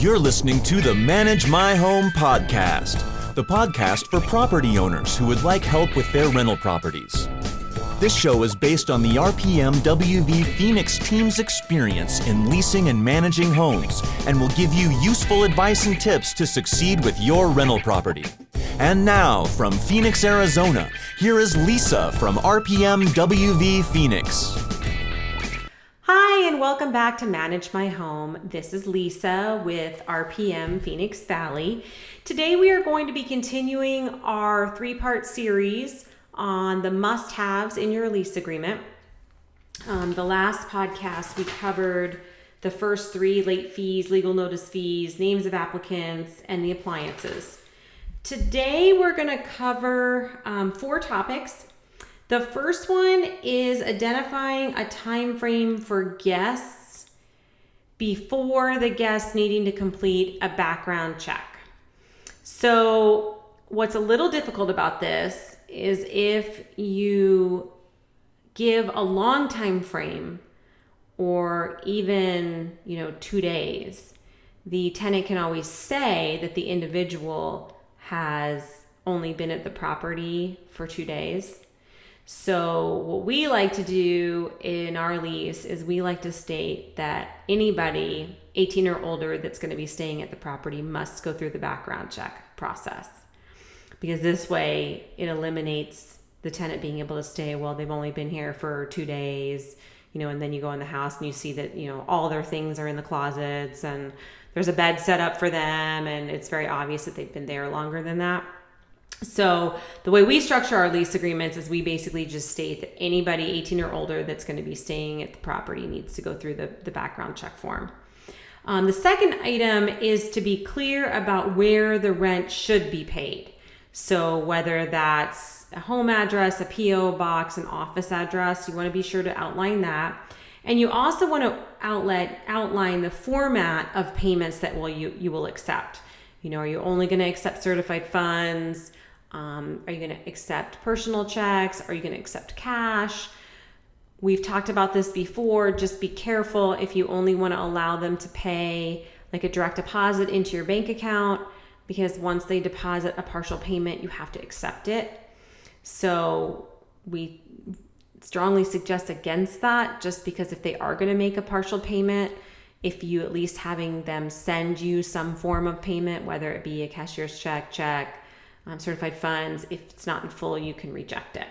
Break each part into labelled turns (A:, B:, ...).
A: You're listening to the Manage My Home podcast, the podcast for property owners who would like help with their rental properties. This show is based on the RPM WV Phoenix team's experience in leasing and managing homes and will give you useful advice and tips to succeed with your rental property. And now, from Phoenix, Arizona, here is Lisa from RPM WV Phoenix.
B: Hi, and welcome back to Manage My Home. This is Lisa with RPM Phoenix Valley. Today we are going to be continuing our three-part series on the must-haves in your lease agreement. The last podcast we covered the first three: late fees, legal notice fees, names of applicants, and the appliances. Today we're going to cover four topics. The first one is identifying a time frame for guests before the guests needing to complete a background check. So what's a little difficult about this is if you give a long time frame or even 2 days, the tenant can always say that the individual has only been at the property for 2 days. So what we like to do in our lease is we like to state that anybody 18 or older that's going to be staying at the property must go through the background check process, because this way it eliminates the tenant being able to stay, well, they've only been here for 2 days, and then you go in the house and you see that, all their things are in the closets and there's a bed set up for them, and it's very obvious that they've been there longer than that. So the way we structure our lease agreements is we basically just state that anybody 18 or older that's going to be staying at the property needs to go through the background check form. The second item is to be clear about where the rent should be paid. So whether that's a home address, a PO box, an office address, you want to be sure to outline that. And you also want to outline the format of payments that you will accept. Are you only going to accept certified funds? Are you going to accept personal checks? Are you going to accept cash? We've talked about this before. Just be careful if you only want to allow them to pay like a direct deposit into your bank account, because once they deposit a partial payment, you have to accept it. So we strongly suggest against that, just because if they are going to make a partial payment, if you at least having them send you some form of payment, whether it be a cashier's check, certified funds, if it's not in full, you can reject it.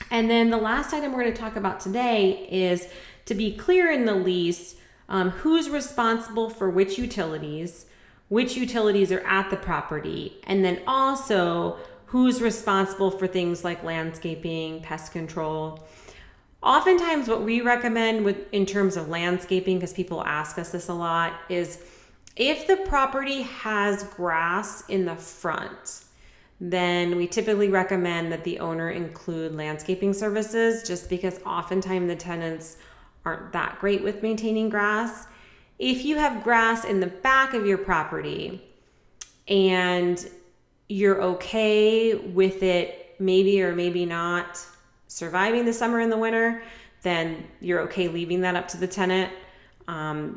B: And then the last item we're going to talk about today is to be clear in the lease, who's responsible for which utilities are at the property, and then also who's responsible for things like landscaping, pest control. Oftentimes what we recommend in terms of landscaping, because people ask us this a lot, is if the property has grass in the front, then we typically recommend that the owner include landscaping services, just because oftentimes the tenants aren't that great with maintaining grass. If you have grass in the back of your property and you're okay with it maybe or maybe not surviving the summer and the winter, then you're okay leaving that up to the tenant.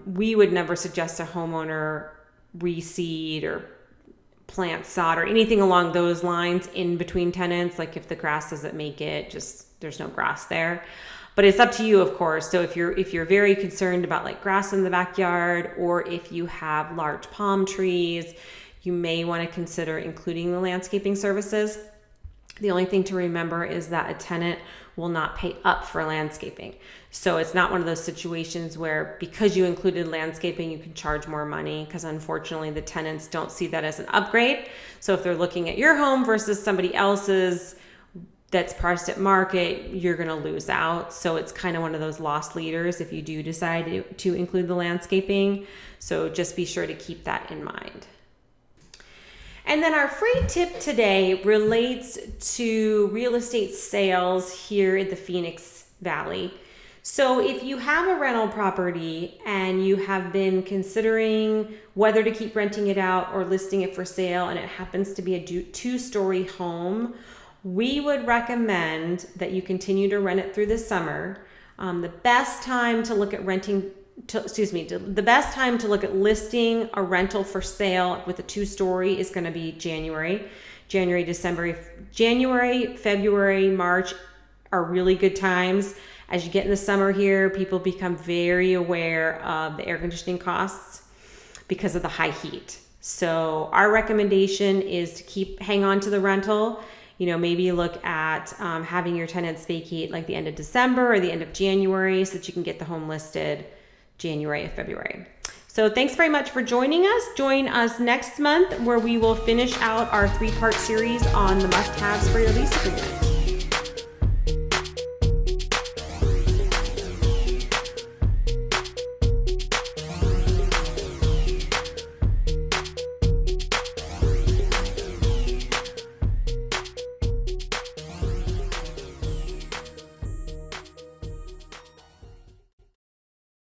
B: We would never suggest a homeowner reseed or plant sod or anything along those lines in between tenants. Like if the grass doesn't make it, just there's no grass there. But it's up to you, of course. So if you're very concerned about like grass in the backyard, or if you have large palm trees, you may want to consider including the landscaping services. The only thing to remember is that a tenant will not pay up for landscaping. So it's not one of those situations where because you included landscaping, you can charge more money, because unfortunately the tenants don't see that as an upgrade. So if they're looking at your home versus somebody else's that's priced at market, you're going to lose out. So it's kind of one of those lost leaders if you do decide to include the landscaping. So just be sure to keep that in mind. And then our free tip today relates to real estate sales here in the Phoenix Valley. So if you have a rental property and you have been considering whether to keep renting it out or listing it for sale, and it happens to be a 2-story home, we would recommend that you continue to rent it through the summer. The best time to look at renting the best time to look at listing a rental for sale with a 2-story is going to be January, February, March are really good times. As you get in the summer here, people become very aware of the air conditioning costs because of the high heat. So our recommendation is to hang on to the rental. Maybe look at having your tenants vacate like the end of December or the end of January so that you can get the home listed January or February. So thanks very much for joining us. Join us next month where we will finish out our 3-part series on the must-haves for your lease agreement.